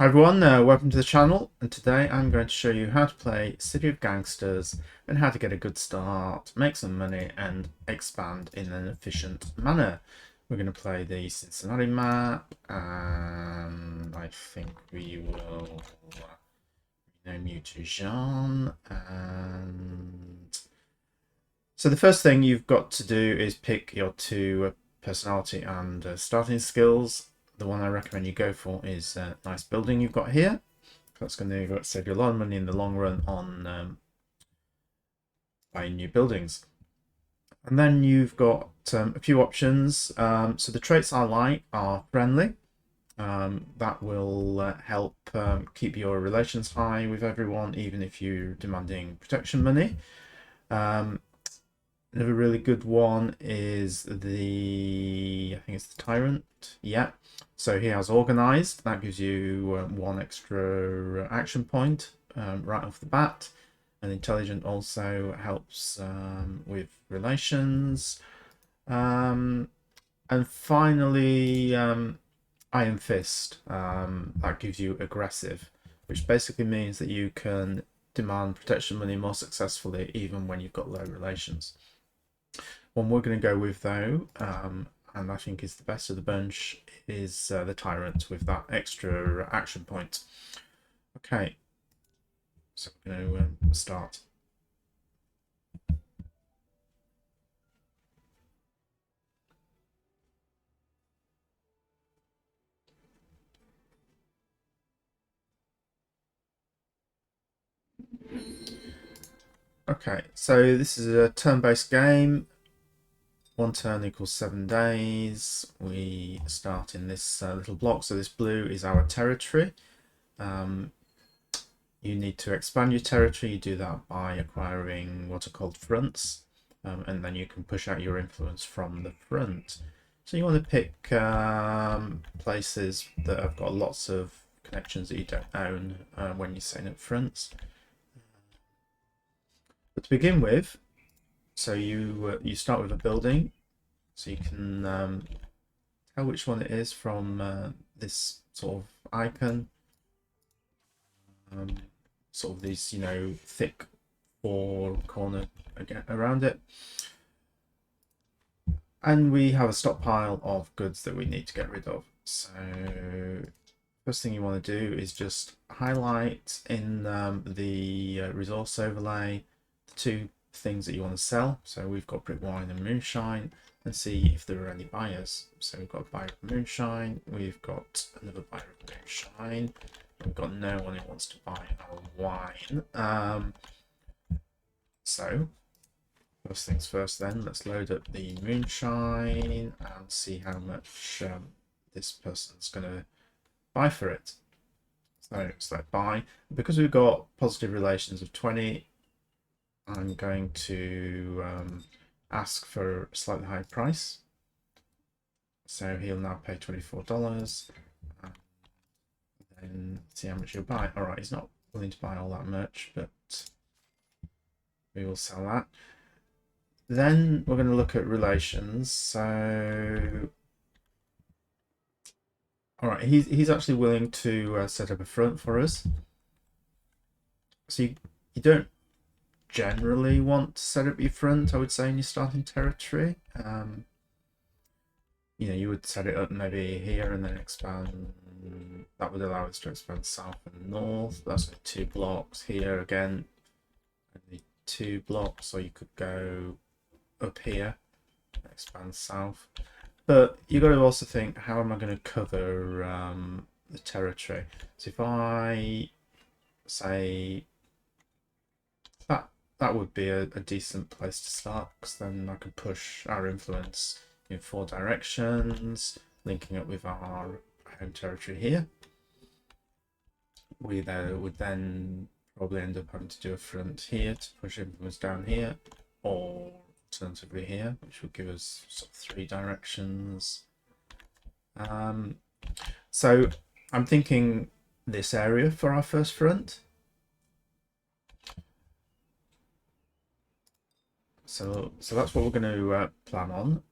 Hi everyone, welcome to the channel, and today I'm going to show you how to play City of Gangsters and how to get a good start, make some money and expand in an efficient manner. We're going to play the Cincinnati map, and I think we will rename you to Jean. And so the first thing you've got to do is pick your two personality and starting skills. The one I recommend you go for is a nice building you've got here. That's going to save you a lot of money in the long run on buying new buildings. And then you've got a few options. So the traits I like are friendly. That will help keep your relations high with everyone, even if you're demanding protection money. Another really good one is I think it's the Tyrant. Yeah. So he has Organized. That gives you one extra action point right off the bat. And Intelligent also helps with relations. And finally, Iron Fist. That gives you Aggressive, which basically means that you can demand protection money more successfully even when you've got low relations. One we're going to go with though, and I think is the best of the bunch, is the Tyrant with that extra action point. Okay, so we're going to start. Okay, so this is a turn-based game. One turn equals 7 days. We start in this little block. So this blue is our territory. You need to expand your territory. You do that by acquiring what are called fronts, and then you can push out your influence from the front. So you want to pick places that have got lots of connections that you don't own when you're setting up fronts. But to begin with, so you start with a building, so you can tell which one it is from this sort of icon. Sort of these, thick four corner around it. And we have a stockpile of goods that we need to get rid of. So first thing you want to do is just highlight in the resource overlay the two things that you want to sell. So we've got brick wine and moonshine, and see if there are any buyers. So we've got a buyer of moonshine, we've got another buyer of moonshine, we've got no one who wants to buy our wine. So first things first then, let's load up the moonshine and see how much this person's going to buy for it. So select buy. Because we've got positive relations of 20, I'm going to ask for a slightly higher price. So he'll now pay $24. And see how much he'll buy. All right, he's not willing to buy all that much, but we will sell that. Then we're going to look at relations. So, all right, he's actually willing to set up a front for us. So you don't generally want to set up your front, I would say, in your starting territory. You would set it up maybe here and then expand. That would allow us to expand south and north. That's only 2 blocks. Here again, only 2 blocks. So you could go up here, expand south. But you've got to also think, how am I going to cover the territory? So if I say that would be a decent place to start, because then I can push our influence in 4 directions, linking up with our home territory here. We would then probably end up having to do a front here to push influence down here, or alternatively here, which would give us sort of 3 directions. So I'm thinking this area for our first front. So that's what we're going to plan on.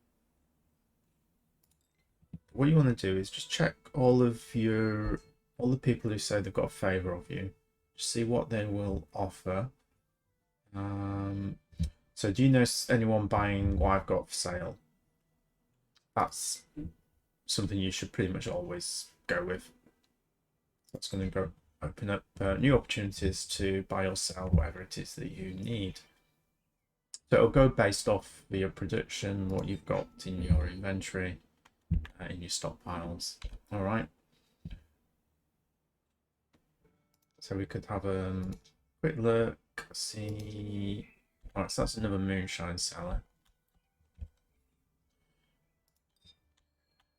What you want to do is just check all of your all the people who say they've got a favour of you, see what they will offer. So do you know anyone buying what I've got for sale? That's something you should pretty much always go with. That's going to go open up new opportunities to buy or sell whatever it is that you need. So it'll go based off your production, what you've got in your inventory, in your stockpiles. All right. So we could have a quick look, see. All right, so that's another moonshine seller.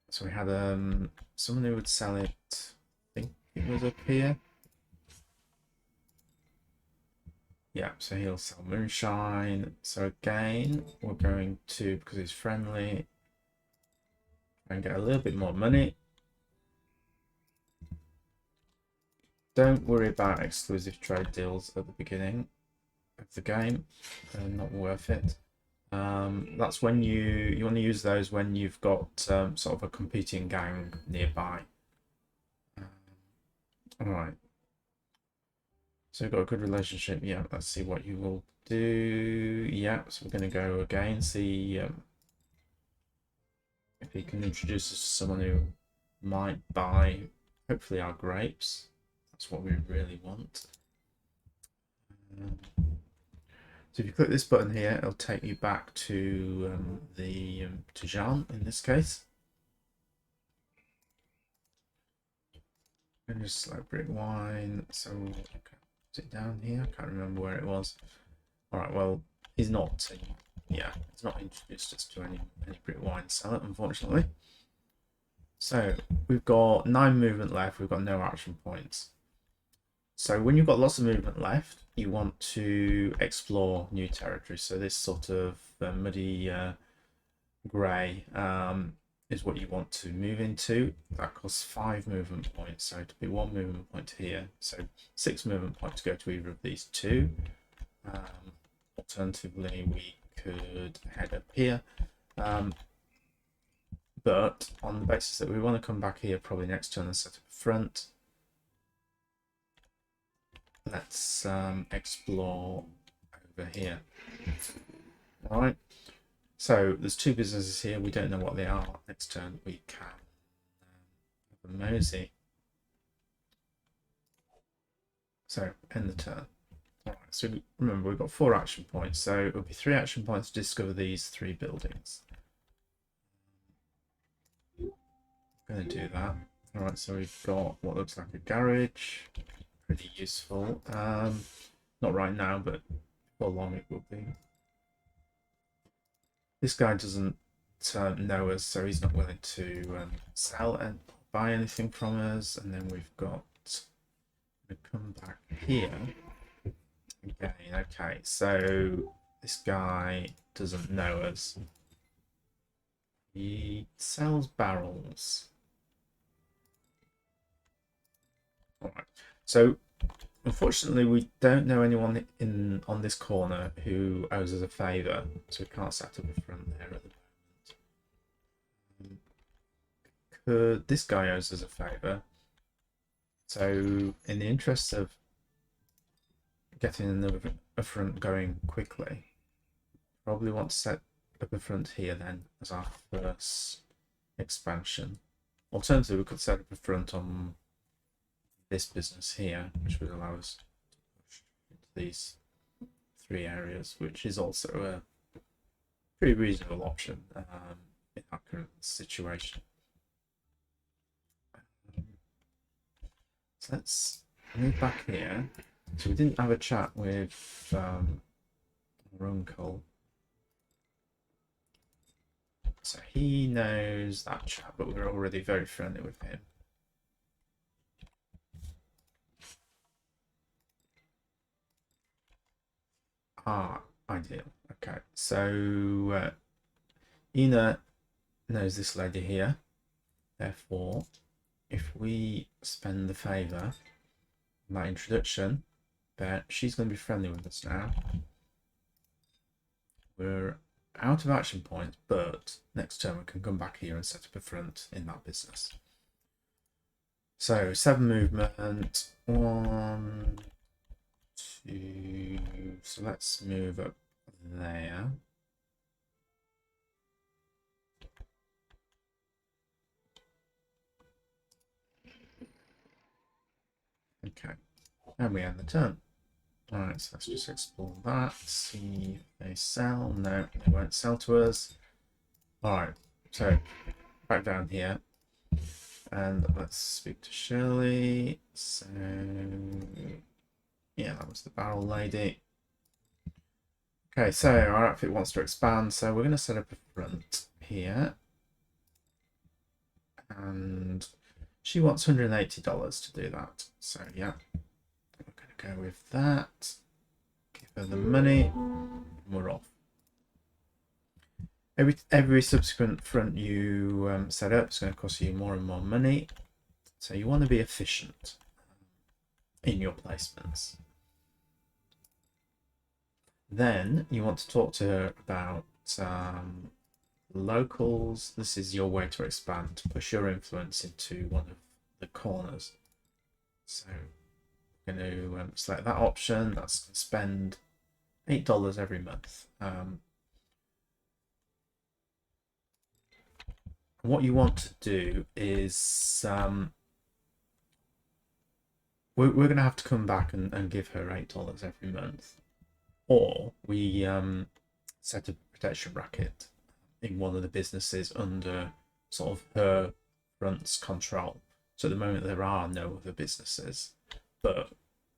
So we had someone who would sell it. I think it was up here. Yeah, so he'll sell moonshine. So again, we're going to, because he's friendly, and get a little bit more money. Don't worry about exclusive trade deals at the beginning of the game. They're not worth it. That's when you want to use those when you've got sort of a competing gang nearby. All right. So we've got a good relationship. Yeah, let's see what you will do. Yeah, so we're going to go again, see if he can introduce us to someone who might buy, hopefully, our grapes. That's what we really want. So if you click this button here, it'll take you back to to Jean in this case. And just like brick wine. So is it down here? I can't remember where it was. All right. Well, he's not. Yeah, he's not introduced us to any brick wine seller, unfortunately. So we've got 9 movement left. We've got no action points. So when you've got lots of movement left, you want to explore new territory. So this sort of muddy grey is what you want to move into. That costs 5 movement points. So to be 1 movement point here. So 6 movement points to go to either of these 2. Alternatively, we could head up here. But on the basis that we want to come back here probably next turn and set up a front, let's explore over here. All right. So there's 2 businesses here. We don't know what they are. Next turn we can have a mosey. So end the turn. All right. So remember we've got 4 action points. So it'll be 3 action points to discover these 3 buildings. I'm going to do that. All right. So we've got what looks like a garage. Pretty useful. Not right now, but for long it will be. This guy doesn't know us, so he's not willing to sell and buy anything from us. And then we've got to come back here again. Okay, so this guy doesn't know us. He sells barrels. All right. So unfortunately, we don't know anyone on this corner who owes us a favour, so we can't set up a front there at the moment. This guy owes us a favour, so in the interest of getting a front going quickly, probably want to set up a front here then as our first expansion. Alternatively, we could set up a front on this business here, which would allow us to push into these 3 areas, which is also a pretty reasonable option in our current situation. So let's move back here. So we didn't have a chat with our uncle. So he knows that chap, but we're already very friendly with him. Ah, ideal. Okay, so Ina knows this lady here. Therefore, if we spend the favour, that introduction, but she's going to be friendly with us now. We're out of action points, but next turn we can come back here and set up a front in that business. So 7 movement, 1, 2. So let's move up there. Okay, and we end the turn. Alright, so let's just explore that. See if they sell. No, they won't sell to us. Alright, so back down here. And let's speak to Shirley. So, yeah, that was the barrel lady. Okay, so our outfit wants to expand, so we're going to set up a front here. And she wants $180 to do that. So, yeah, we're going to go with that. Give her the money, and we're off. Every subsequent front you set up is going to cost you more and more money. So you want to be efficient in your placements. Then you want to talk to her about locals. This is your way to expand, to push your influence into one of the corners. So I'm going to select that option. That's going to spend $8 every month. What you want to do is we're going to have to come back and give her $8 every month, or we set a protection racket in one of the businesses under sort of her front's control. So at the moment there are no other businesses, but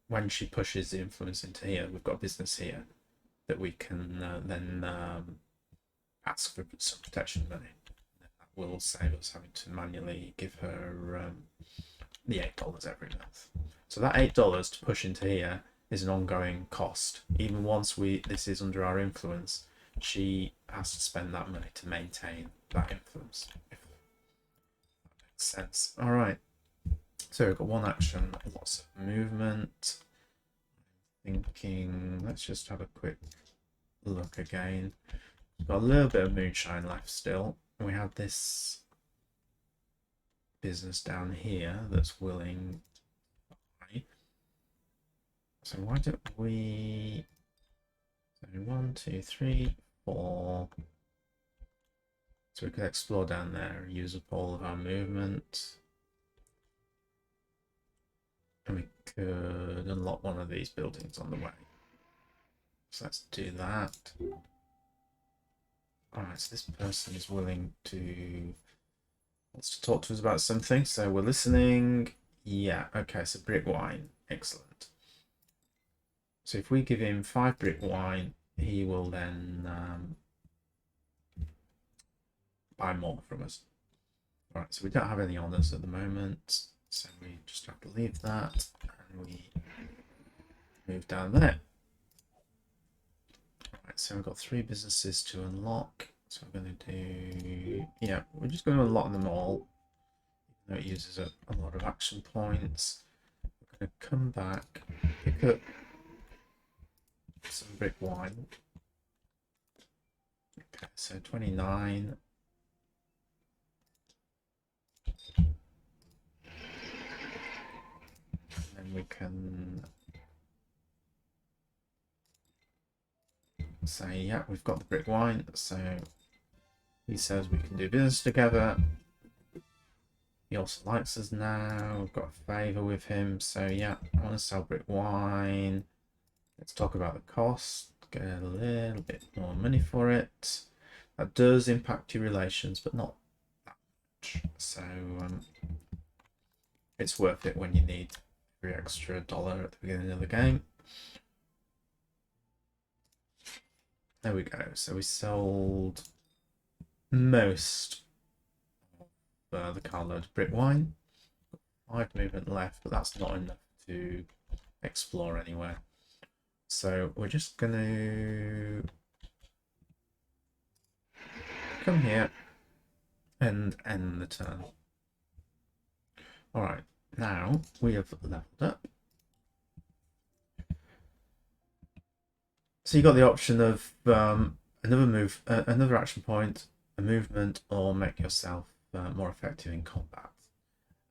when she pushes the influence into here, we've got a business here that we can then ask for some protection money. That will save us having to manually give her the $8 every month. So that $8 to push into here is an ongoing cost. Even once this is under our influence, she has to spend that money to maintain that influence, if that makes sense. All right, so we've got one action, lots of movement. Thinking, let's just have a quick look again. We've got a little bit of moonshine left still. We have this business down here that's willing to buy. So why don't we... So 1, 2, 3, 4. So we could explore down there, use up all of our movement. And we could unlock one of these buildings on the way. So let's do that. Alright, so this person is willing to... wants to talk to us about something, so we're listening. Yeah, okay, so brick wine. Excellent. So if we give him 5 brick wine, he will then buy more from us. Alright, so we don't have any honours at the moment, so we just have to leave that, and we move down there. Alright, so we've got 3 businesses to unlock. So we're going to do... yeah, we're just going to unlock them all. Even though it uses up a lot of action points. We're going to come back, pick up some brick wine. Okay, so 29. And then we can say, yeah, we've got the brick wine, so he says we can do business together. He also likes us now. We've got a favour with him, so yeah, I want to sell brick wine. Let's talk about the cost. Get a little bit more money for it. That does impact your relations, but not that much. So it's worth it when you need every extra dollar at the beginning of the game. There we go. So we sold most of the carload of brick wine. 5 movement left, but that's not enough to explore anywhere. So we're just going to come here and end the turn. Alright, now we have leveled up. So you got the option of another action point, a movement, or make yourself more effective in combat.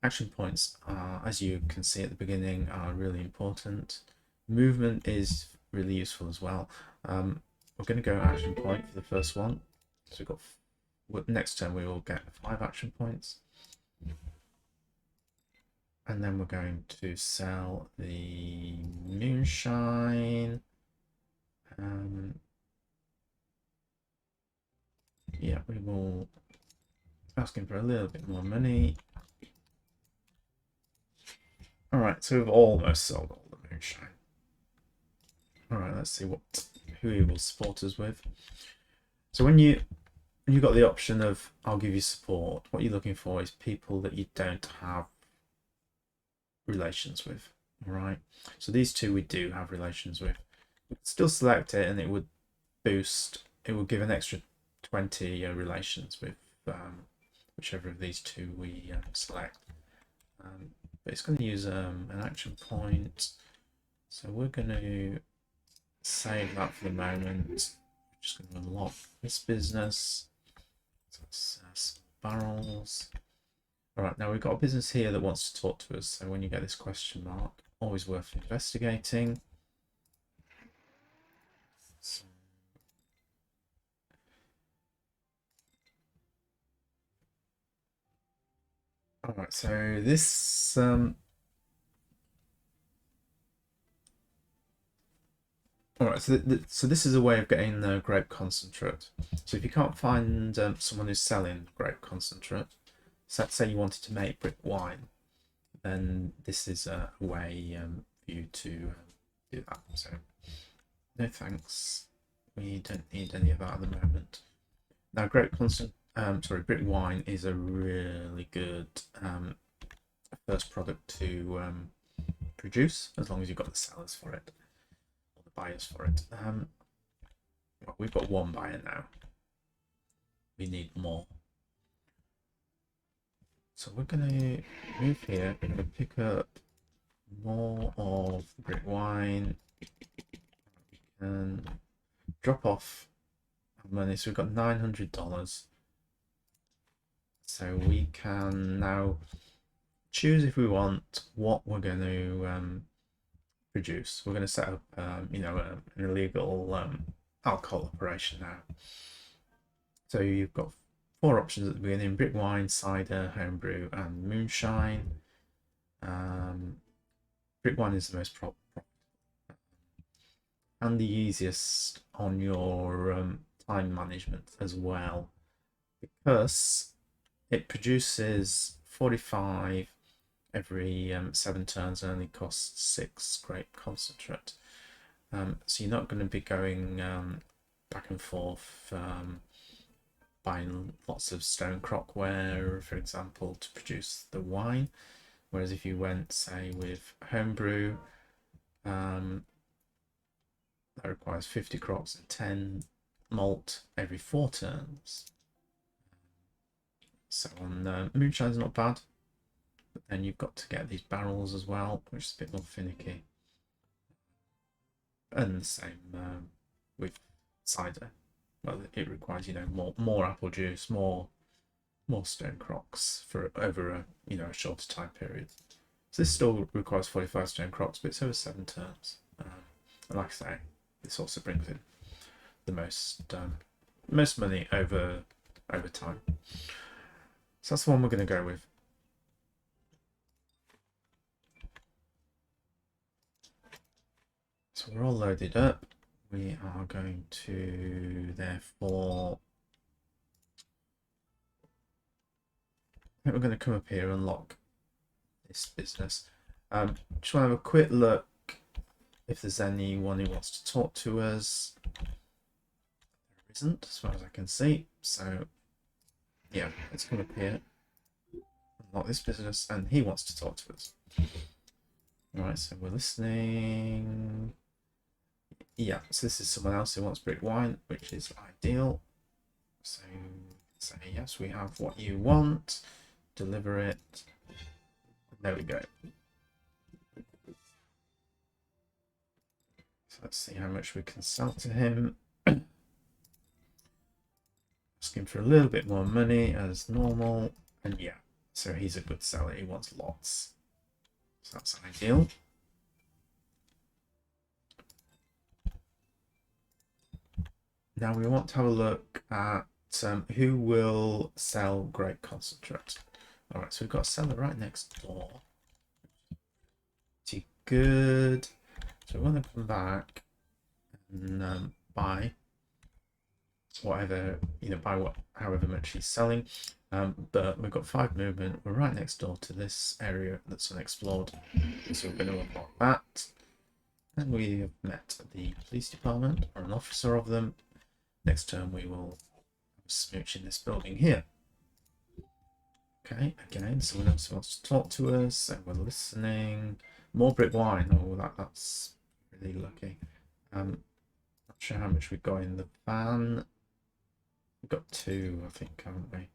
Action points are, as you can see at the beginning, are really important. Movement is really useful as well. We're going to go action point for the first one. So we've got, next turn we will get 5 action points. And then we're going to sell the moonshine. Yeah, we will ask him for a little bit more money. Alright, so we've almost sold all the moonshine. Alright, let's see who he will support us with. So when you've got the option of I'll give you support, what you're looking for is people that you don't have relations with. Alright, so these two we do have relations with. Still select it and it would boost, it will give an extra 20 relations with whichever of these two we select. But it's going to use an action point, so we're going to save that for the moment. We're just going to unlock this business. So it's barrels. Alright, now we've got a business here that wants to talk to us, so when you get this question mark, always worth investigating. So, alright, so this alright, so this is a way of getting the grape concentrate. So if you can't find someone who's selling grape concentrate, so let's say you wanted to make brick wine, then this is a way for you to do that. So no thanks, we don't need any of that at the moment. Now brick wine is a really good first product to produce, as long as you've got the sellers for it or the buyers for it. Well, we've got one buyer now, we need more. So we're going to move here, we're going to pick up more of the brick wine and drop off money. So we've got $900. So we can now choose if we want what we're going to produce. We're going to set up, an illegal alcohol operation now. So you've got 4 options at the beginning: brick wine, cider, homebrew, and moonshine. Brick wine is the most profitable and the easiest on your time management as well, because it produces 45 every 7 turns and only costs 6 grape concentrate. So you're not going to be going back and forth buying lots of stone crockware, for example, to produce the wine. Whereas if you went, say, with homebrew, that requires 50 crocks and 10 malt every 4 turns. So on moonshine's not bad, but then you've got to get these barrels as well, which is a bit more finicky. And the same with cider. Well, it requires, more apple juice, more stone crocks for over a shorter time period. So this still requires 45 stone crocks, but it's over 7 turns. And like I say, this also brings in the most money over time. So that's the one we're going to go with. So we're all loaded up. We are going to therefore, I think we're going to come up here and unlock this business. Just want to have a quick look if there's anyone who wants to talk to us. There isn't, as far as I can see. So yeah, let's come up here, unlock this business, and he wants to talk to us. Alright, so we're listening. Yeah, so this is someone else who wants brick wine, which is ideal. So say yes, we have what you want. Deliver it. There we go. So let's see how much we can sell to him. Asking for a little bit more money as normal, and yeah, So he's a good seller. He wants lots. So that's ideal. Now we want to have a look at who will sell great concentrate. All right, so we've got a seller right next door. Pretty good. So we want to come back and buy whatever, buy however much he's selling. But we've got 5 movement. We're right next door to this area that's unexplored, so we're going to unlock that. And we have met the police department, or an officer of them. Next turn we will smooch in this building here. Okay, again, someone else wants to talk to us, and we're listening. More brick wine. Oh, that's really lucky. Not sure how much we've got in the van. We've got 2, I think, haven't we?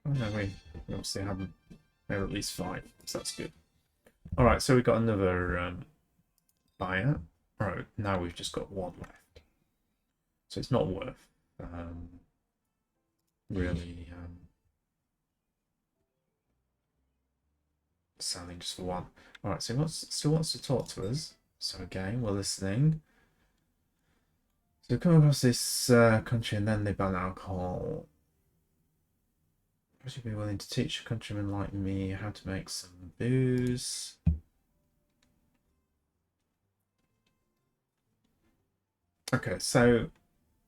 Oh no, we obviously haven't. We have at least 5, so that's good. All right, so we've got another buyer. All right, now we've just got 1 left, so it's not worth really selling just for 1. All right, so he still wants to talk to us. So again, we're listening. So we come across this country, and then they ban alcohol. Would you be willing to teach a countryman like me how to make some booze? Okay, so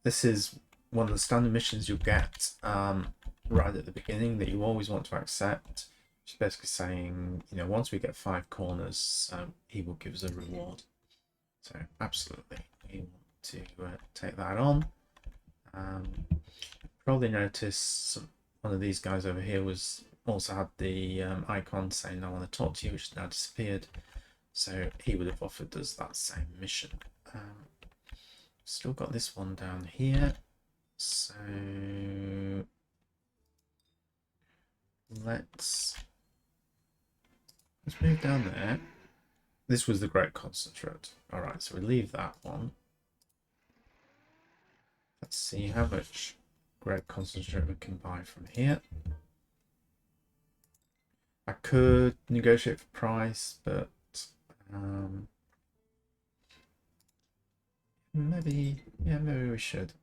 this is one of the standard missions you'll get right at the beginning that you always want to accept. Which is basically saying, once we get 5 corners, he will give us a reward. So absolutely, we want to take that on. Probably notice one of these guys over here also had the icon saying I want to talk to you, which now disappeared. So he would have offered us that same mission. Still got this one down here. So let's move down there. This was the great concentrate. All right, so we leave that one. Let's see how much great concentrate we can buy from here. I could negotiate for price, but maybe we should.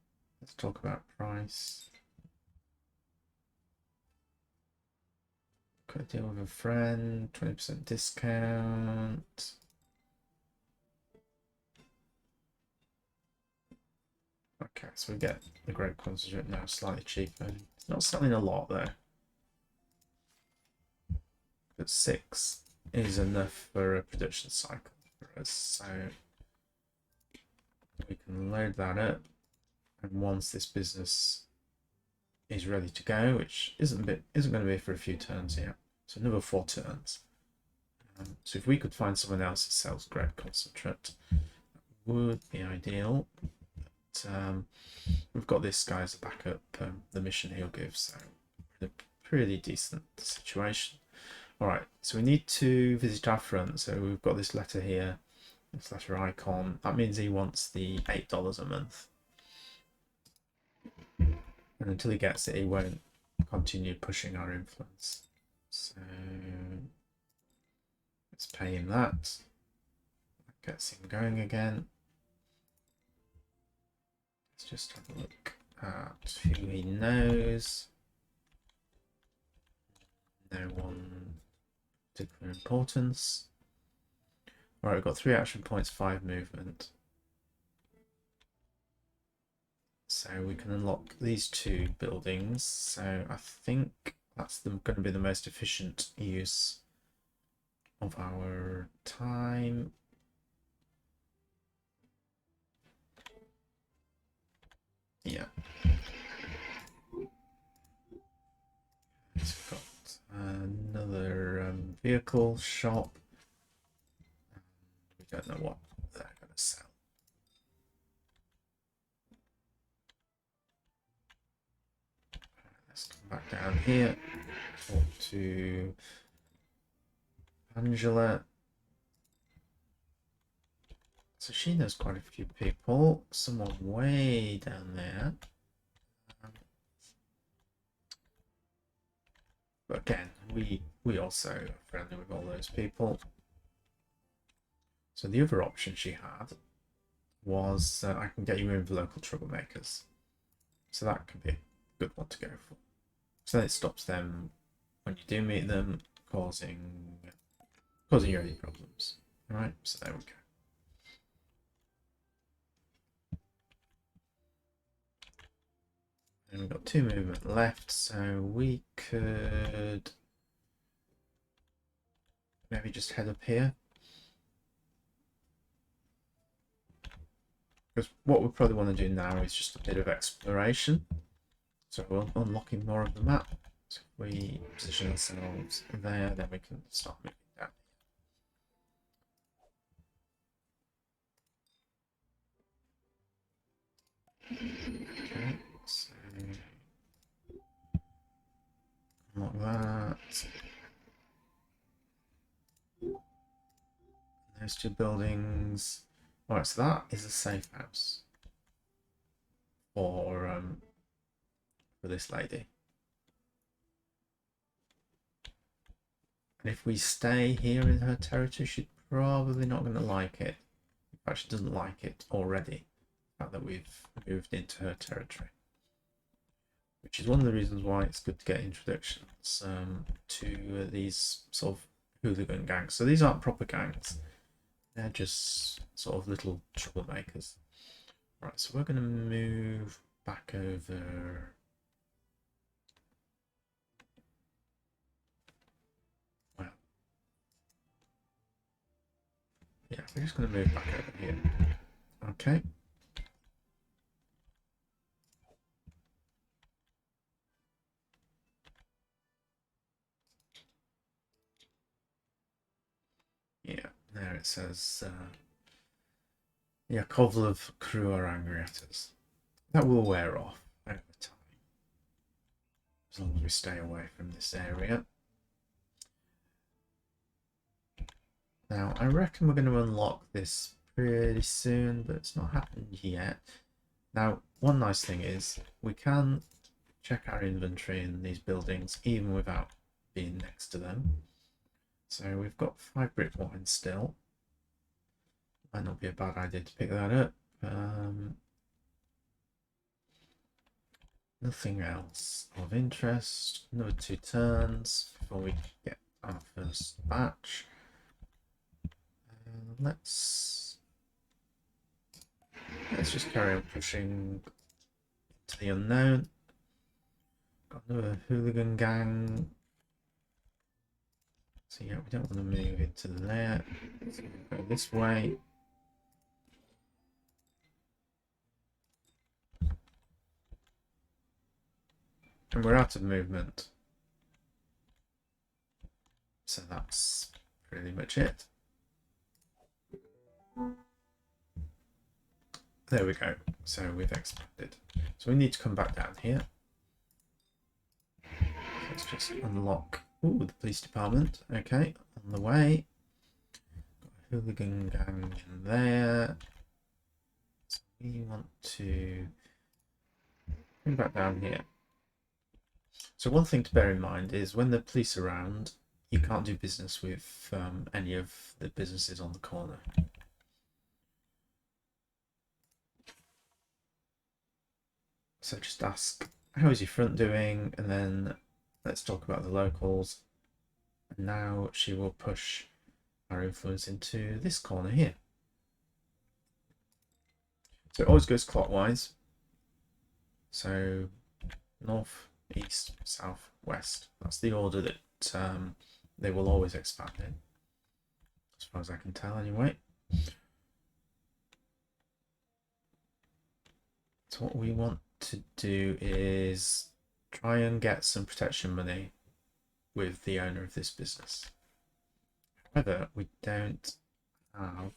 Let's talk about price. Could deal with a friend, 20% discount. Okay, so we get the great concentrate now slightly cheaper. It's not selling a lot though. But 6 is enough for a production cycle for us, so we can load that up. And once this business is ready to go, which isn't going to be for a few turns yet, so another 4 turns. So if we could find someone else that sells great concentrate, that would be ideal. But we've got this guy as a backup, the mission he'll give, so a pretty decent situation. All right, so we need to visit our front. So we've got this letter here, this letter icon. That means he wants the $8 a month. And until he gets it, he won't continue pushing our influence. So let's pay him that. That gets him going again. Let's just have a look at who he knows. No one particular importance. All right, we've got 3 action points, 5 movement. So we can unlock these 2 buildings. So I think that's going to be the most efficient use of our time. Yeah. We've got another vehicle shop. We don't know what they're going to sell. Let's come back down here. Talk to Angela. So she knows quite a few people. Someone way down there. But again, we also are friendly with all those people. So the other option she had was I can get you in with local troublemakers. So that could be a good one to go for. So then it stops them when you do meet them causing you any problems. Alright, so there we go. And we've got 2 movement left, so we could maybe just head up here. Because what we probably want to do now is just a bit of exploration. So we're unlocking more of the map. So if we position ourselves there, then we can start moving down. Okay, so unlock that. Those 2 buildings. Alright, so that is a safe house for this lady. And if we stay here in her territory, she's probably not going to like it. In fact, she doesn't like it already, the fact that we've moved into her territory. Which is one of the reasons why it's good to get introductions to these sort of hooligan gangs. So these aren't proper gangs. They're just sort of little troublemakers. Right, so we're going to move back over. Well, yeah, we're just going to move back over here. Okay. Yeah, there it says, yeah, Kovlev crew are angry at us. That will wear off over time, as long as we stay away from this area. Now, I reckon we're going to unlock this pretty soon, but it's not happened yet. Now, one nice thing is we can check our inventory in these buildings even without being next to them. So we've got 5 brick wine still. Might not be a bad idea to pick that up. Nothing else of interest. Another 2 turns before we get our first batch. Let's just carry on pushing to the unknown. Got another hooligan gang. So yeah, we don't want to move into there. So we'll go this way. And we're out of movement. So that's pretty much it. There we go. So we've expanded. So we need to come back down here. Let's just unlock the police department. Okay, on the way. Got a hooligan gang in there. So we want to come back down here. So one thing to bear in mind is when the police are around, you can't do business with any of the businesses on the corner. So just ask, how is your front doing? And then let's talk about the locals. And now she will push our influence into this corner here. So it always goes clockwise. So north, east, south, west. That's the order that they will always expand in, as far as I can tell anyway. So what we want to do is try and get some protection money with the owner of this business. However, we don't have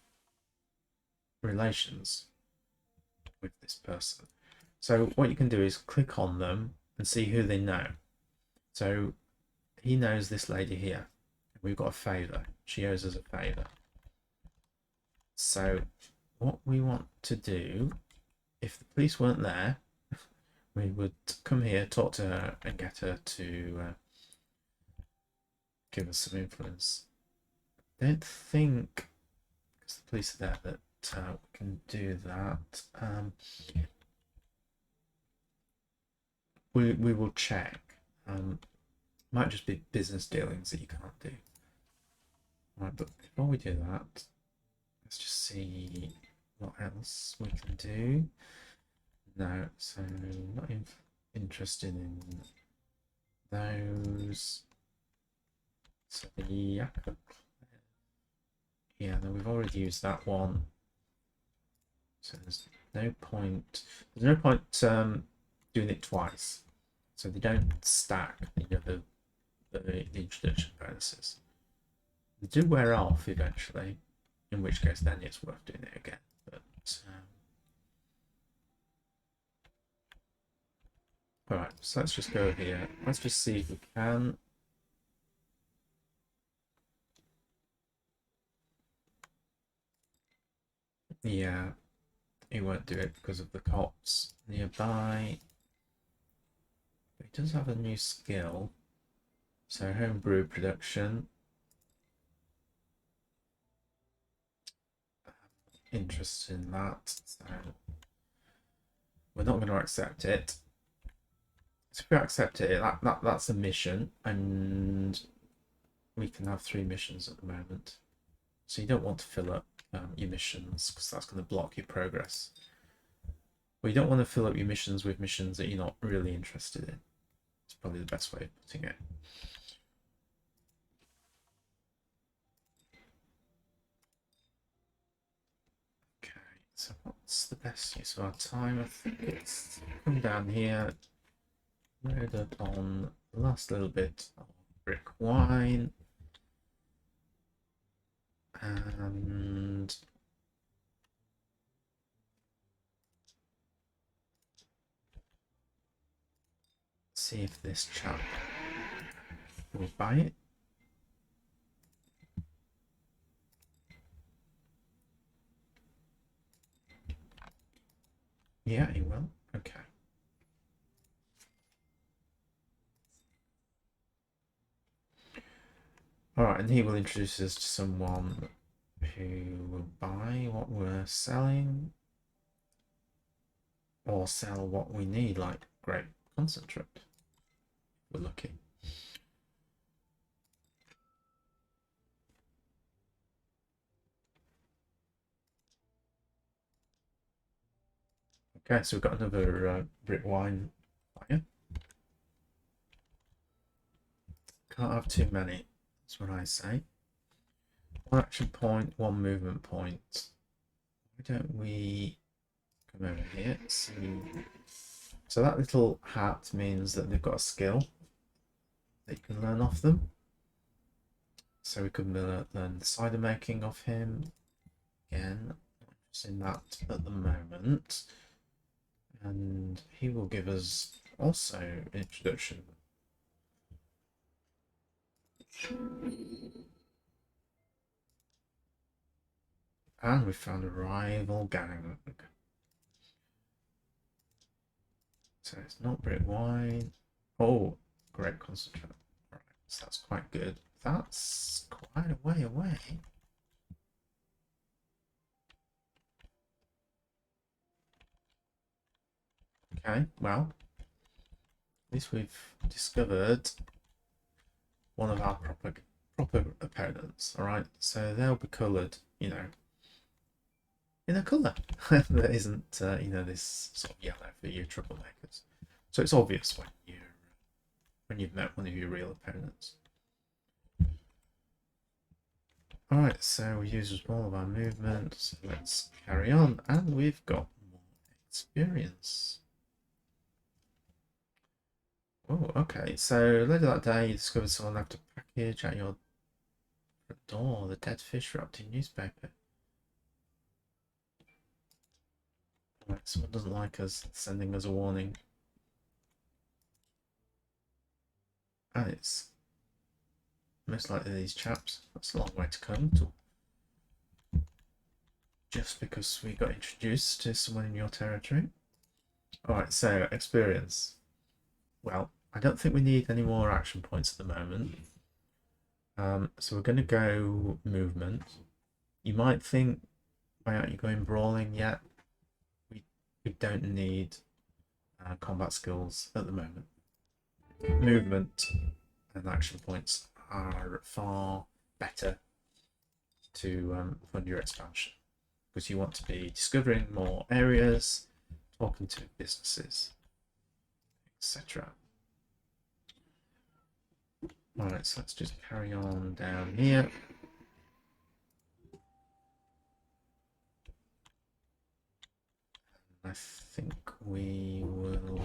relations with this person. So what you can do is click on them and see who they know. So he knows this lady here. We've got a favour. She owes us a favour. So what we want to do, if the police weren't there, we would come here, talk to her, and get her to give us some influence. I don't think, because the police are there, that we can do that. We will check. Might just be business dealings that you can't do. Right, but before we do that, let's just see what else we can do. No, so not interested in those. So the yakka. Yeah, no, we've already used that one. So there's no point. There's no point doing it twice. So they don't stack, the introduction bonuses. They do wear off eventually, in which case then it's worth doing it again. But alright, so let's just go here. Let's just see if we can. Yeah, he won't do it because of the cops nearby. But he does have a new skill. So homebrew production. Interested in that. So we're not going to accept it. So if we accept it, that's a mission, and we can have 3 missions at the moment. So you don't want to fill up your missions because that's going to block your progress. Well, you don't want to fill up your missions with missions that you're not really interested in. It's probably the best way of putting it. Okay, so what's the best use of our time? I think it's come down here, load up on the last little bit of brick wine, and see if this chap will buy it. Yeah, he will. Okay. Alright, and he will introduce us to someone who will buy what we're selling or sell what we need, like grape concentrate. We're lucky. Okay, so we've got another brick wine fire. Can't have too many, that's what I say. 1 action point, 1 movement point. Why don't we come over here? So that little hat means that they've got a skill that you can learn off them. So we could learn cider making off him. Again, not interested in that at the moment. And he will give us also an introduction. And we found a rival gang. So it's not brick wine. Oh, great concentrate. Right, so that's quite good. That's quite a way away. Okay, well, at least we've discovered one of our proper opponents. All right, so they'll be coloured, in a colour that isn't, this sort of yellow for your troublemakers. So it's obvious when you've met one of your real opponents. All right, so we used all of our movement. So let's carry on, and we've got more experience. Oh, okay. So later that day, you discovered someone left a package at your door. The dead fish wrapped in newspaper. Right, someone doesn't like us, sending us a warning. And it's most likely these chaps. That's a long way to come to. Just because we got introduced to someone in your territory. Alright, so experience. Well, I don't think we need any more action points at the moment. So we're going to go movement. You might think, why aren't you going brawling yet? We don't need combat skills at the moment. Movement and action points are far better to fund your expansion, because you want to be discovering more areas, talking to businesses, etc. Alright, so let's just carry on down here. I think we will...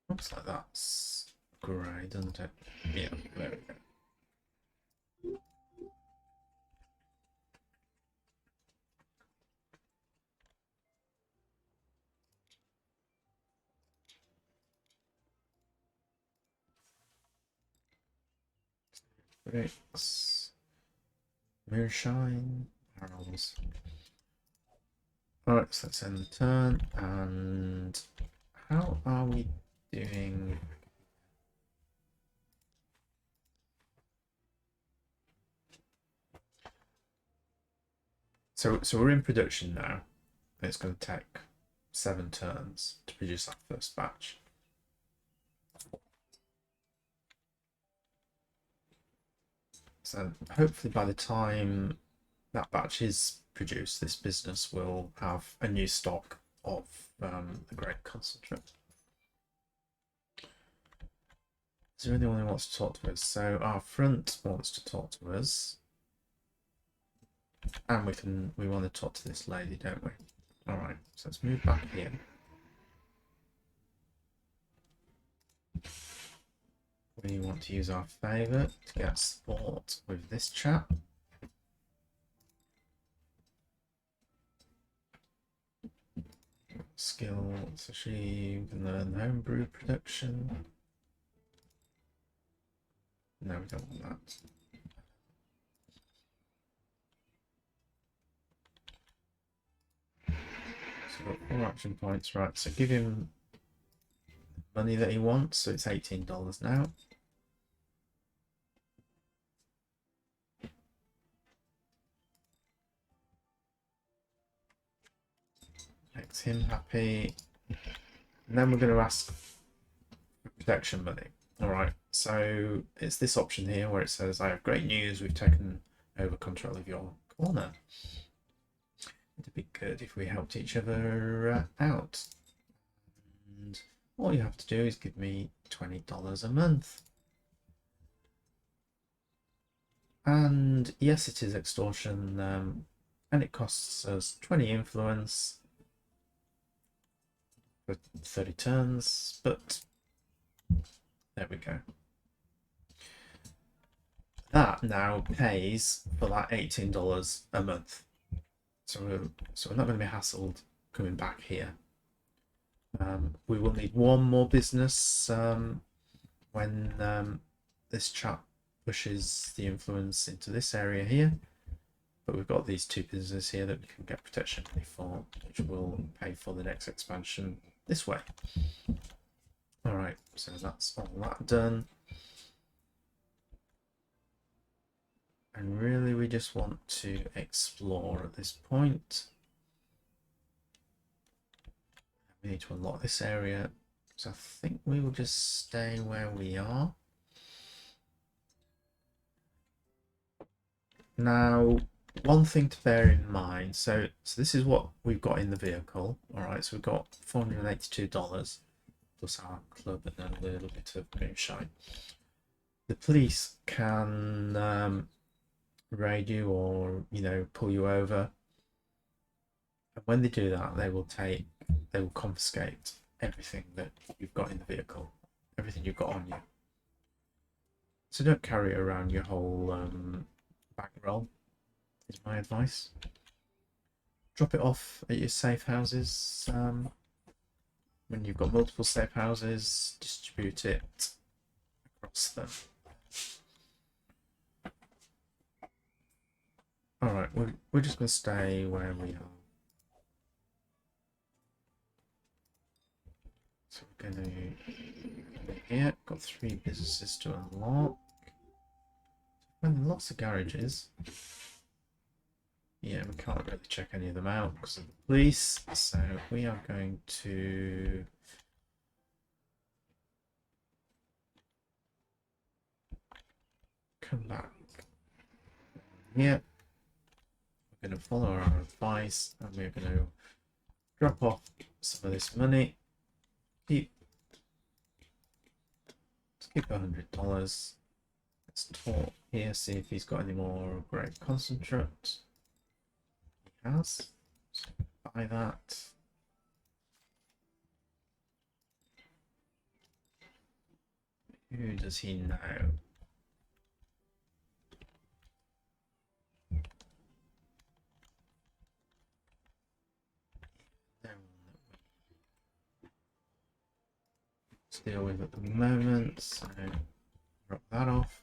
Looks like that's grey, doesn't it? Yeah, there we go. Bricks, moonshine, barrels. Alright, so let's end the turn. And how are we doing? So we're in production now. It's going to take 7 turns to produce that first batch. So hopefully by the time that batch is produced, this business will have a new stock of the grape concentrate. Is there anyone who wants to talk to us? So our front wants to talk to us. And we want to talk to this lady, don't we? Alright, so let's move back here. We want to use our favour to get sport with this chap. Skill, so she can learn homebrew production. No, we don't want that. So we've got 4 action points, right? So give him the money that he wants. So it's $18 now. Makes him happy. And then we're going to ask for protection money. Alright, so it's this option here where it says, I have great news, we've taken over control of your corner. It'd be good if we helped each other out. And all you have to do is give me $20 a month. And yes, it is extortion, and it costs us 20 influence for 30 turns, but there we go. That now pays for that $18 a month. So we're not going to be hassled coming back here. We will need one more business when this chap pushes the influence into this area here. But we've got these 2 businesses here that we can get protection money for, which will pay for the next expansion this way. Alright, so that's all that done. And really we just want to explore at this point. We need to unlock this area, so I think we will just stay where we are. Now, one thing to bear in mind, so this is what we've got in the vehicle. Alright, so we've got $482 plus our club and then a little bit of moonshine. The police can raid you or, you know, pull you over. And when they do that, they will confiscate everything that you've got in the vehicle, everything you've got on you. So don't carry around your whole bankroll, is my advice. Drop it off at your safe houses. When you've got multiple safe houses, distribute it across them. we're just going to stay where we are. So we're going to here. Got 3 businesses to unlock. And lots of garages. Yeah, we can't really check any of them out because of the police. So we are going to come back here. We're going to follow our advice and we're going to drop off some of this money. Let's keep $100. Let's talk here, see if he's got any more great concentrate. He has. So buy that. Who does he know? Deal with at the moment, so drop that off.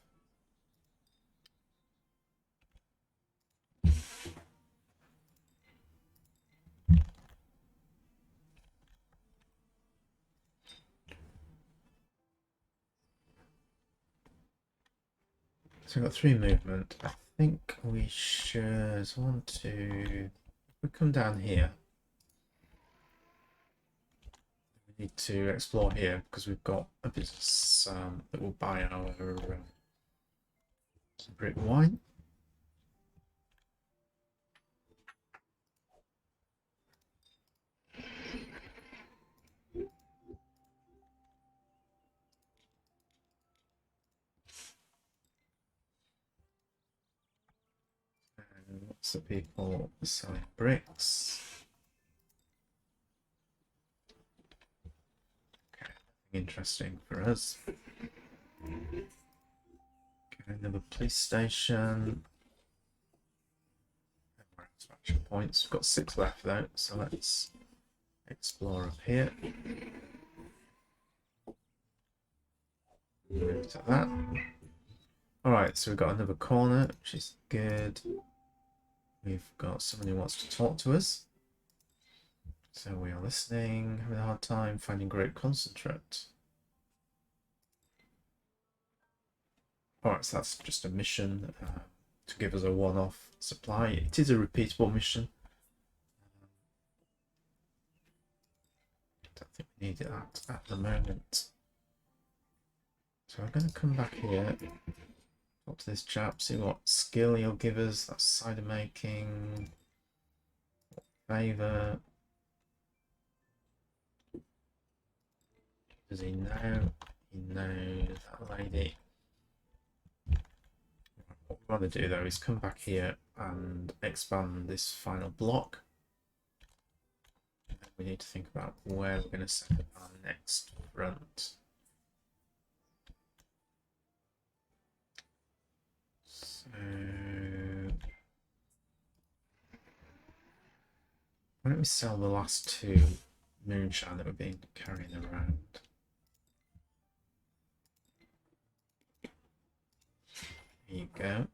So we've got 3 movement. I think we should want to, if we come down here, we need to explore here because we've got a business that will buy our brick wine. And lots of people selling bricks. Okay, interesting for us. Okay, another police station. Expansion points. We've got 6 left though, so let's explore up here. Move to that. Alright, so we've got another corner, which is good. We've got someone who wants to talk to us. So we are listening, having a hard time finding great concentrate. Alright, so that's just a mission to give us a one-off supply. It is a repeatable mission. Don't think we need it at the moment. So I'm going to come back here, talk to this chap, see what skill he'll give us. That's cider making, favour. Does he know? He knows that lady. What we want to do though is come back here and expand this final block. And then we need to think about where we're going to set up our next front. So why don't we sell the last 2 moonshine that we've been carrying around? There you go.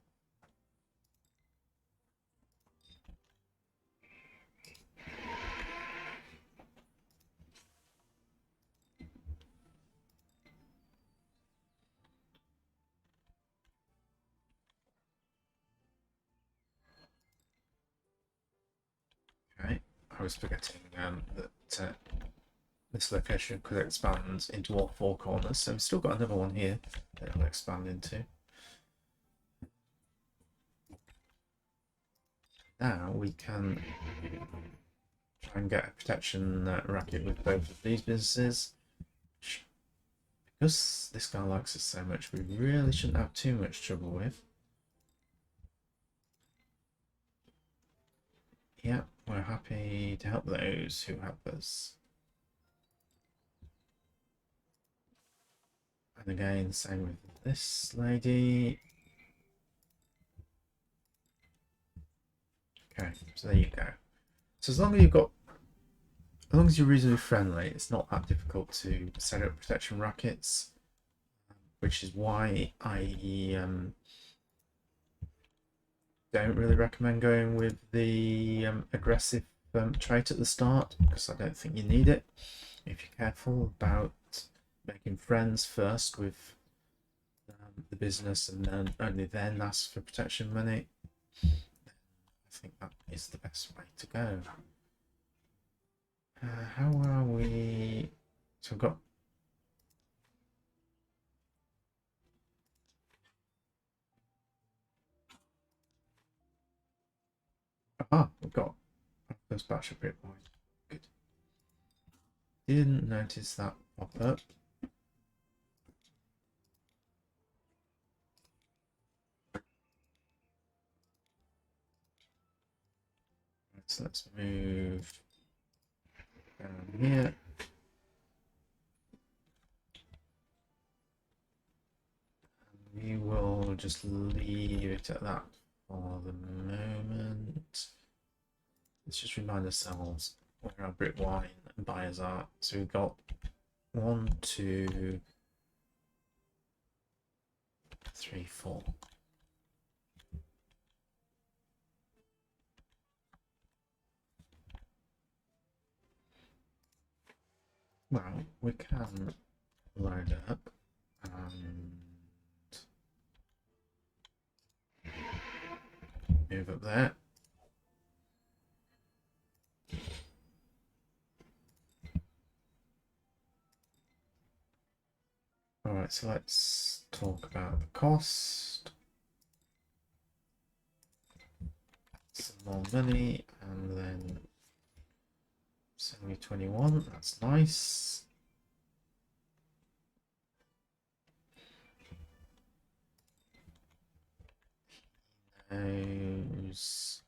Okay, I was forgetting that this location could expand into all 4 corners, so we've still got another one here that it'll expand into. Now we can try and get a protection racket with both of these businesses. Because this guy likes us so much, we really shouldn't have too much trouble with. Yeah, we're happy to help those who help us. And again, same with this lady. Okay, so there you go. So as long as you're reasonably friendly, it's not that difficult to set up protection rackets, which is why I don't really recommend going with the aggressive trait at the start, because I don't think you need it. If you're careful about making friends first with the business and then only then ask for protection money, then I think that is the best way to go. How are we? So we've got we've got our first batch of brick boys. Good. Didn't notice that pop up. So let's move down here. And we will just leave it at that for the moment. Let's just remind ourselves where our brick wine buyers are. So we've got 1, 2, 3, 4. Well, we can load up and move up there. Alright, so let's talk about the cost. Some more money, and then 7021, that's nice. Knows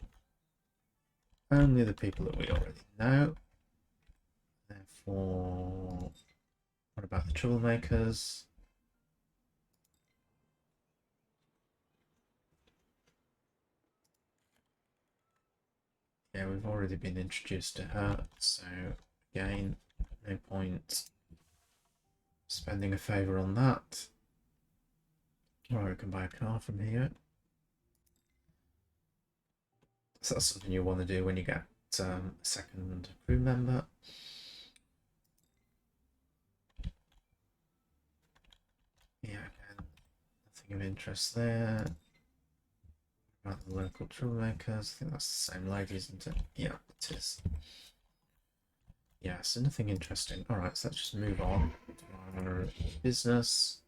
only the people that we already know. Therefore, what about the troublemakers? Yeah, we've already been introduced to her, so again, no point spending a favour on that. Or we can buy a car from here. So that's something you want to do when you get a second crew member. Yeah, again, nothing of interest there. About the local troublemakers, I think that's the same lady, isn't it? Yeah, it is. Yeah, so nothing interesting. Alright, so let's just move on to our business.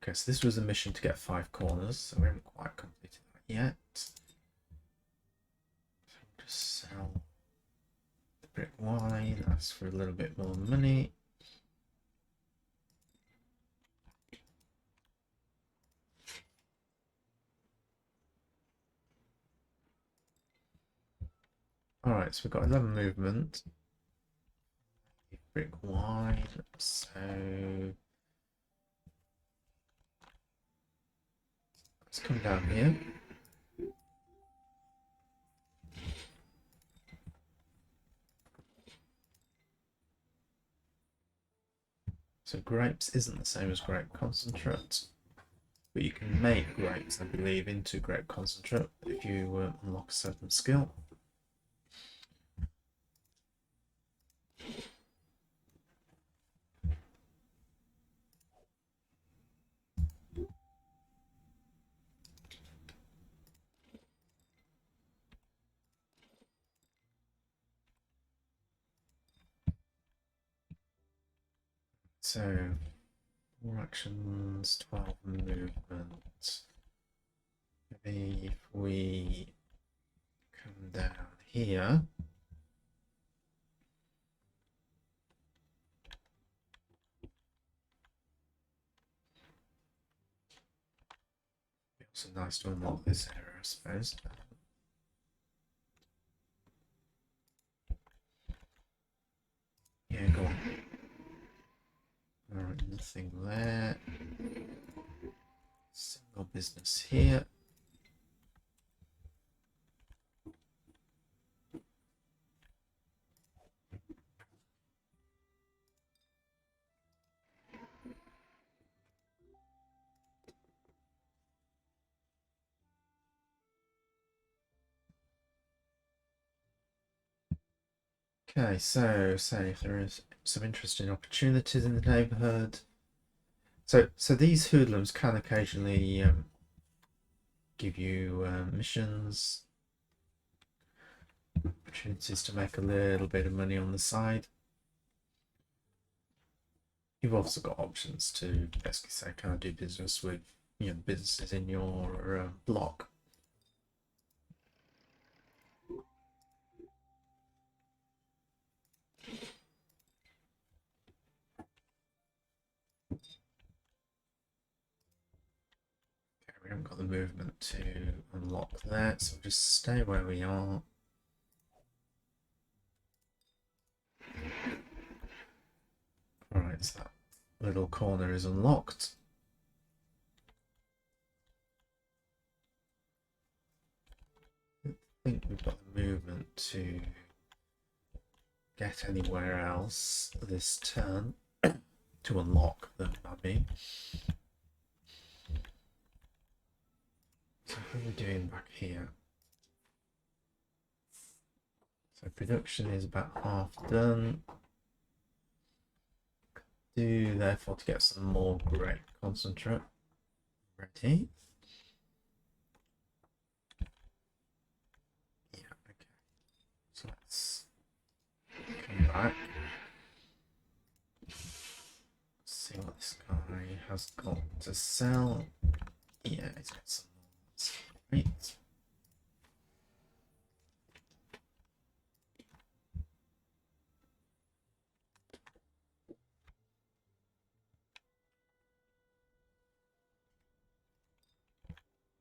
Okay, so this was a mission to get 5 corners, so we haven't quite completed that yet. So we'll just sell the brick wine, ask for a little bit more money. Alright, so we've got 11 movement. Brick wine, so let's come down here. So grapes isn't the same as grape concentrate, but you can make grapes, I believe, into grape concentrate if you unlock a certain skill. So 4 actions, 12 movement. Maybe if we come down here. It's also nice to unlock this area, I suppose. Yeah, go on. Alright, nothing there. Single business here. Okay, so say if there is some interesting opportunities in the neighbourhood. So these hoodlums can occasionally give you missions, opportunities to make a little bit of money on the side. You've also got options to basically say, can I do business with businesses in your block? Okay, we haven't got the movement to unlock that, so we'll just stay where we are. Alright, so that little corner is unlocked. I think we've got the movement to get anywhere else this turn to unlock them, I mean. So what are we doing back here? So production is about half done. Do therefore to get some more great concentrate. Ready? Yeah, okay. So let's come back. See what this guy has got to sell. Yeah, he's got some more. Great.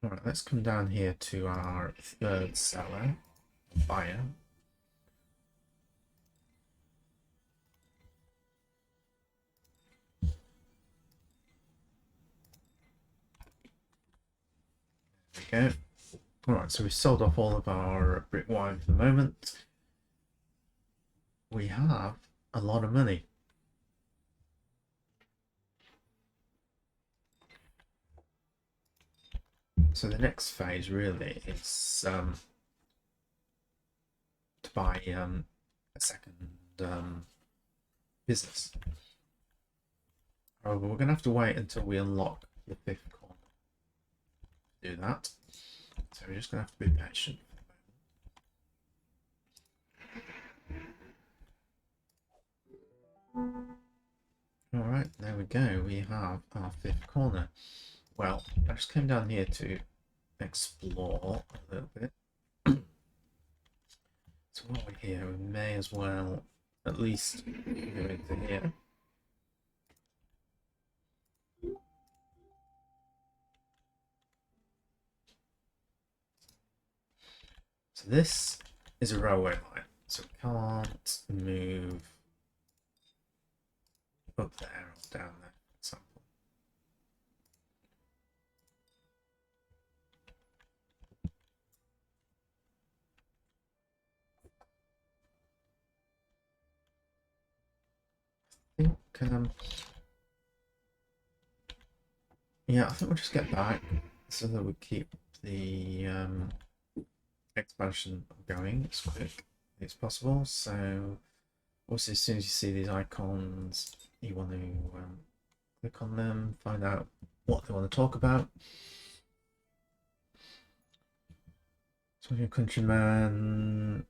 Alright, let's come down here to our third seller, buyer. There we go. Alright, so we sold off all of our brick wine for the moment. We have a lot of money. So the next phase really is to buy a second business. However, we're going to have to wait until we unlock the fifth corner to do that. So we're just going to have to be patient. Alright, there we go. We have our fifth corner. Well, I just came down here to explore a little bit. So while we're here, we may as well at least go into here. So this is a railway line, so we can't move up there or down there, for example. I think, yeah, I think we'll just get back so that we keep the expansion going as quick as possible. So, obviously, as soon as you see these icons, you want to click on them, find out what they want to talk about. So, your countryman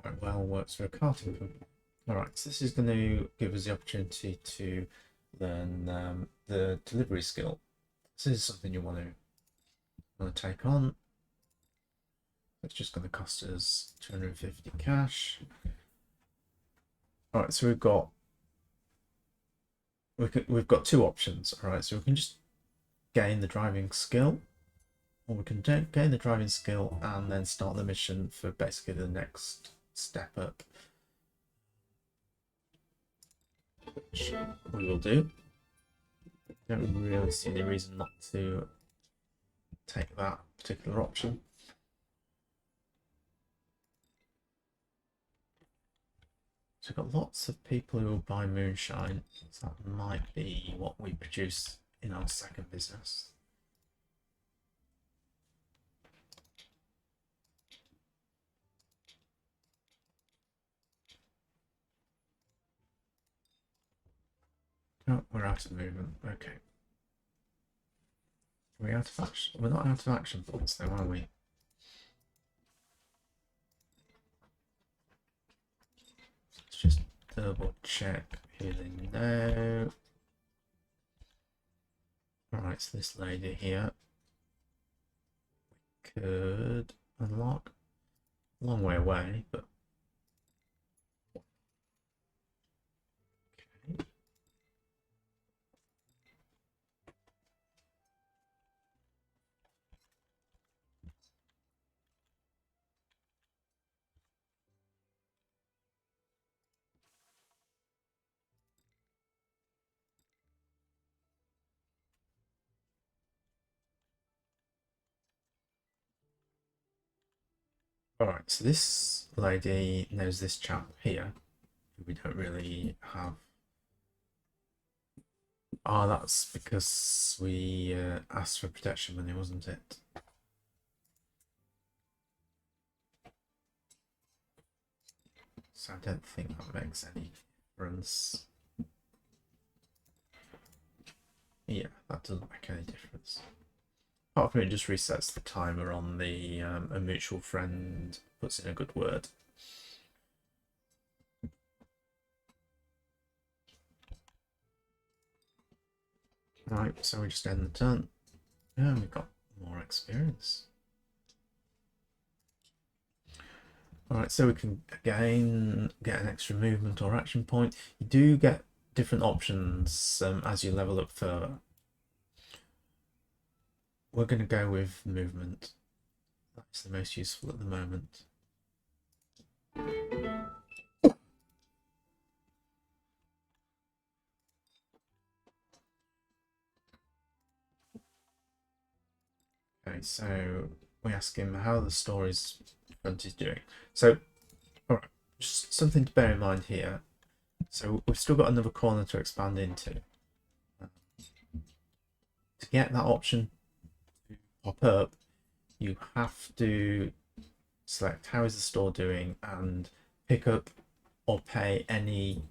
quite well works for a carting company. Alright, so this is going to give us the opportunity to learn the delivery skill. So this is something you want to take on. It's just going to cost us 250 cash. Alright, so we've got two options. Alright, so we can just gain the driving skill, or we can gain the driving skill and then start the mission for basically the next step up, which we will do. Don't really see any reason not to take that particular option. So we've got lots of people who will buy moonshine, so that might be what we produce in our second business. Oh, we're out of movement. Okay. Are we out of action? We're not out of action points though, are we? Let's just double check who they know. Alright, so this lady here could unlock. A long way away, but okay. Alright, so this lady knows this chap here. We don't really have. Oh, that's because we asked for protection money, wasn't it? So I don't think that makes any difference. Yeah, that doesn't make any difference. Apart from it just resets the timer on the a mutual friend puts in a good word. Right, so we just end the turn. Yeah, we've got more experience. Alright, so we can again get an extra movement or action point. You do get different options as you level up further. We're going to go with movement. That's the most useful at the moment. Okay, so we ask him how the story's front is doing. So, alright, just something to bear in mind here. So we've still got another corner to expand into. To get that option to pop up, you have to select how is the store doing and pick up or pay any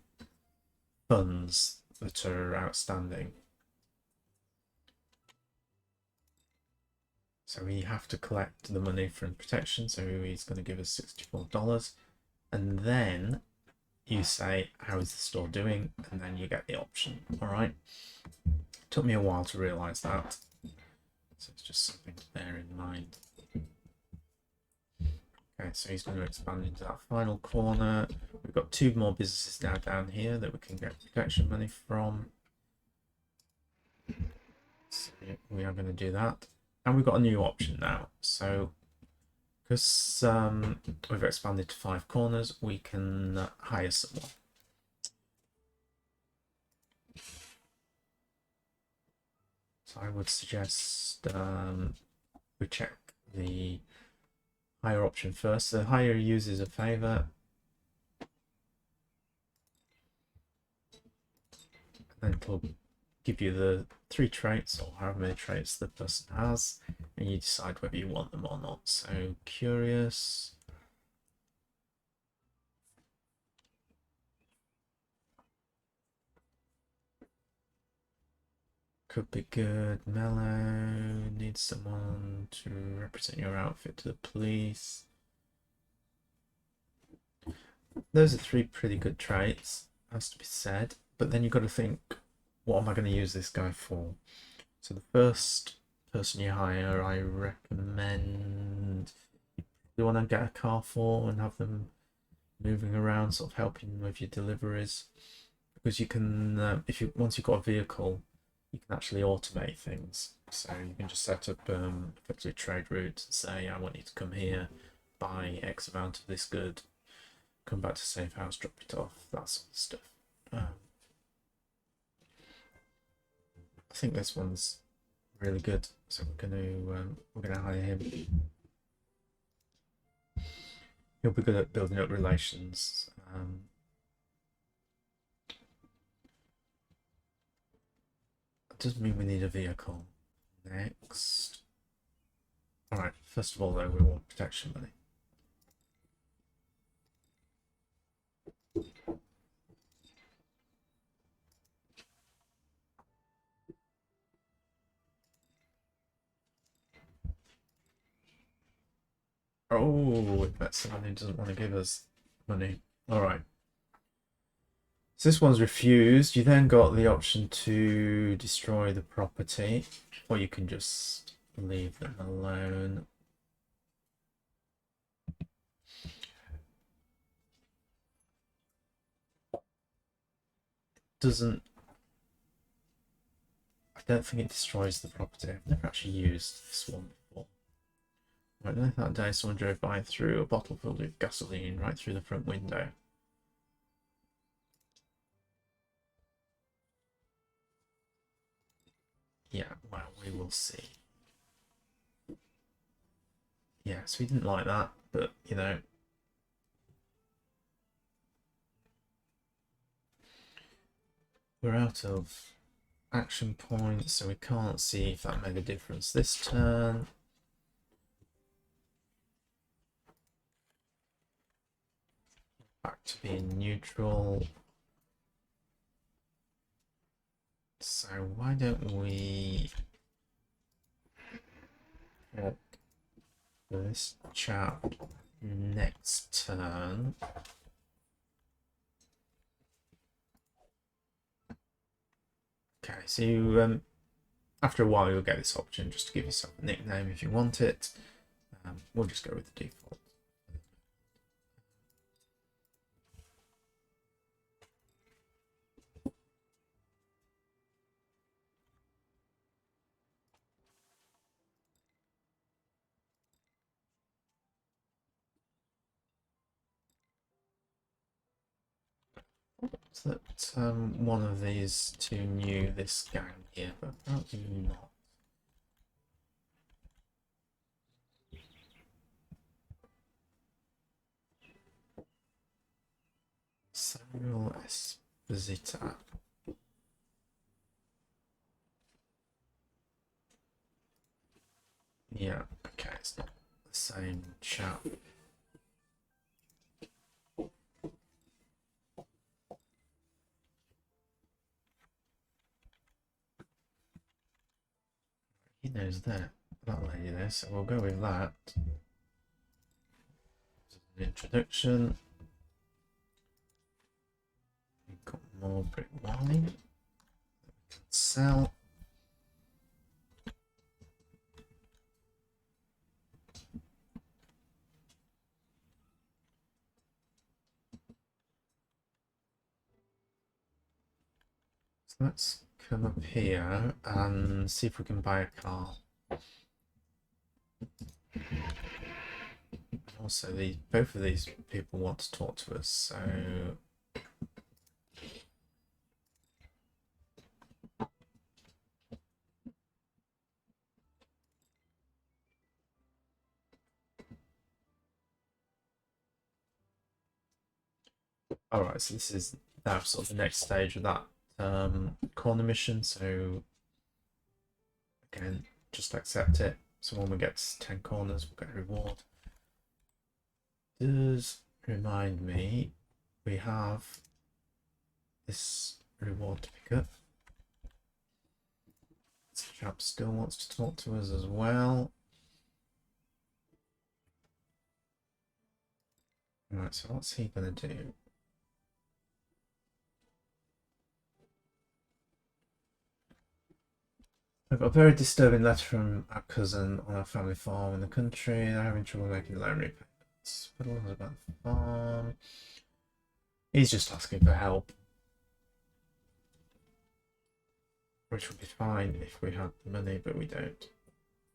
funds that are outstanding. So we have to collect the money from protection, so he's going to give us $64, and then you say how is the store doing, and then you get the option. All right, took me a while to realize that, so it's just something to bear in mind. Okay, so he's going to expand into that final corner. We've got two more businesses now down here that we can get protection money from. So we are going to do that. And we've got a new option now. So because we've expanded to 5 corners, we can hire someone. So I would suggest we check the hire option first. The hire uses a favor, and then it'll give you the 3 traits or however many traits the person has, and you decide whether you want them or not. So curious. Could be good. Mellow. Needs someone to represent your outfit to the police. Those are 3 pretty good traits, has to be said. But then you've got to think, what am I going to use this guy for? So the first person you hire, I recommend you want to get a car for and have them moving around, sort of helping with your deliveries. Because you can, once you've got a vehicle, you can actually automate things. So you can just set up effectively trade routes and say, I want you to come here, buy X amount of this good, come back to safe house, drop it off, that sort of stuff. I think this one's really good, so we're gonna hire him. He'll be good at building up relations. That doesn't mean we need a vehicle. Next. Alright, first of all though, we want protection money. Oh, that's someone who doesn't want to give us money. All right. So this one's refused. You then got the option to destroy the property, or you can just leave them alone. Doesn't. I don't think it destroys the property. I've never actually used this one before. Right, that day someone drove by and threw a bottle filled with gasoline right through the front window. Yeah, well, we will see. Yeah, so he didn't like that, but you know. We're out of action points, so we can't see if that made a difference this turn. Back to being neutral. So why don't we get this chap next turn? Okay, so you, after a while you'll get this option just to give yourself a nickname if you want it. We'll just go with the default. So that one of these two knew this gang here, but apparently not. Samuel Esposita. Yeah, okay, it's not the same chap. He knows that lady there, so we'll go with that. An introduction. We've got more brick wine that we can sell. So let's come up here and see if we can buy a car. Also, both of these people want to talk to us, so alright, so this is now sort of the next stage of that corner mission, so again, just accept it. So when we get to 10 corners, we'll get a reward. Does remind me we have this reward to pick up. This chap still wants to talk to us as well. Right, so what's he gonna do? I've got a very disturbing letter from our cousin on our family farm in the country. They're having trouble making loan repayments. But what about the farm? He's just asking for help. Which would be fine if we had the money, but we don't.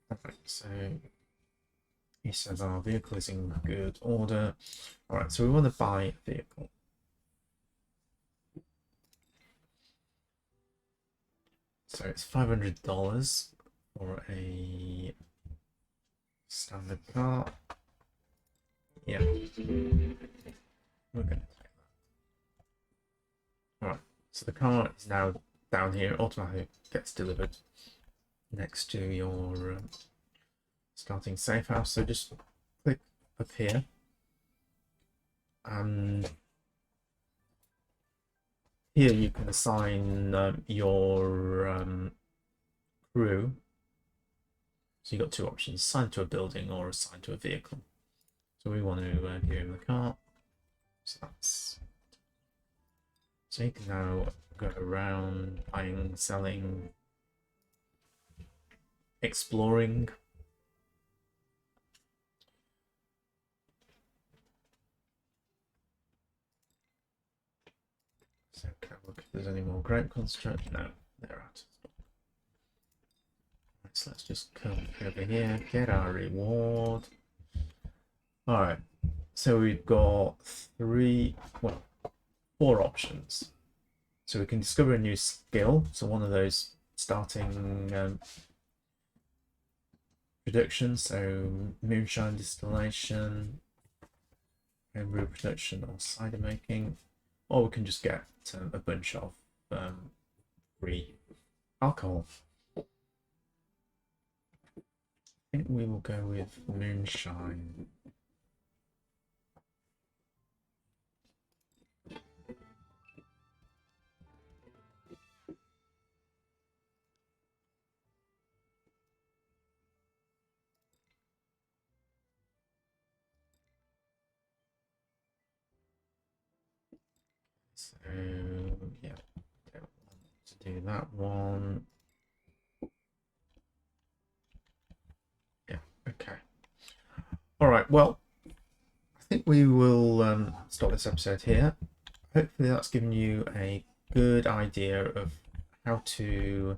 Alright, so he says our vehicle is in good order. Alright, so we want to buy a vehicle. So it's $500 for a standard car. Yeah. We're going to take that. Alright, so the car is now down here, automatically gets delivered next to your starting safe house. So just click up here and here you can assign your crew. So you've got two options: assign to a building or assign to a vehicle. So we want to give him the cart. So that's, so he can now go around buying, selling, exploring. So can I look if there's any more grape construct? No, they're out. Right, so let's just come over here, get our reward. All right, so we've got four options. So we can discover a new skill. So one of those starting production, so moonshine distillation, homebrew production, or cider making, or we can just get a bunch of free alcohol. I think we will go with moonshine. So yeah, don't want to do that one. Yeah, okay. All right, well, I think we will stop this episode here. Hopefully that's given you a good idea of how to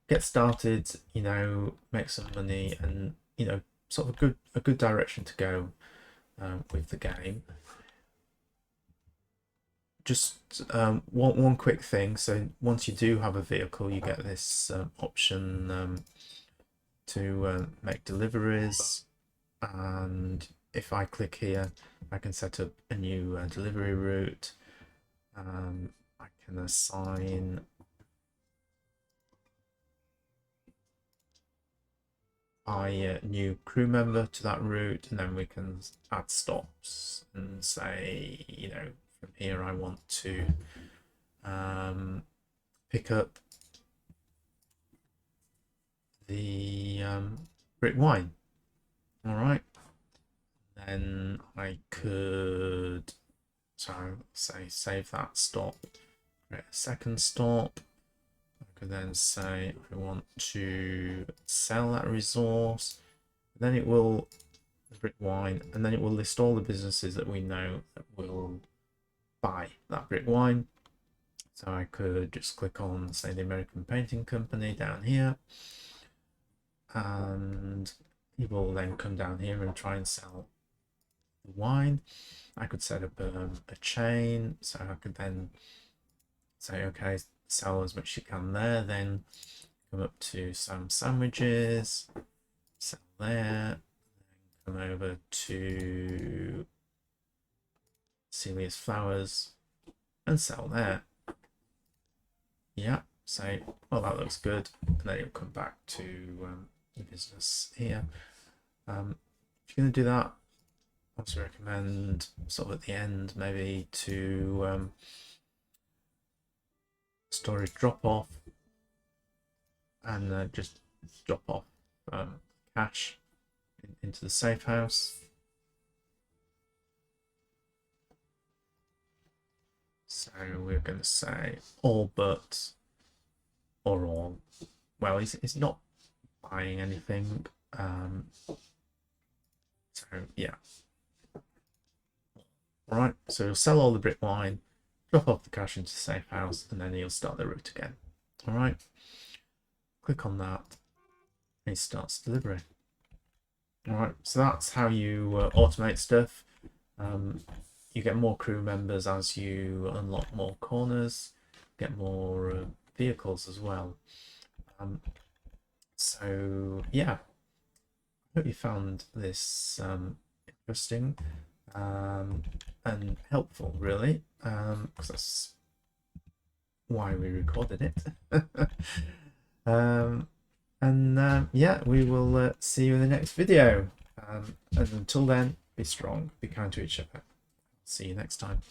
get started, you know, make some money, and you know, sort of a good direction to go with the game. Just one quick thing. So once you do have a vehicle, you get this option to make deliveries, and if I click here, I can set up a new delivery route. I can assign a new crew member to that route, and then we can add stops and say, you know, from here I want to pick up the brick wine. All right, then I could, so say save that stop, create a second stop. I could then say I want to sell that resource. Then it will, the brick wine, and then it will list all the businesses that we know that will buy that brick wine. So I could just click on, say, the American Painting Company down here, and he will then come down here and try and sell the wine. I could set up a chain, so I could then say, okay, sell as much as you can there, then come up to some sandwiches, sell there, come over to Celia's Flowers and sell there. Yeah, so, well, that looks good. And then it'll come back to the business here. If you're going to do that, I also recommend sort of at the end maybe to storage drop off, and just drop off cash into the safe house. So we're going to say all but, or all. Well, he's not buying anything. So yeah. All right. So he'll sell all the brick wine, drop off the cash into the safe house, and then he'll start the route again. All right. Click on that, and he starts delivery. All right. So that's how you automate stuff. You get more crew members as you unlock more corners, get more vehicles as well. So yeah, I hope you found this interesting and helpful, really, because that's why we recorded it. Yeah, we will see you in the next video. And until then, be strong, be kind to each other. See you next time.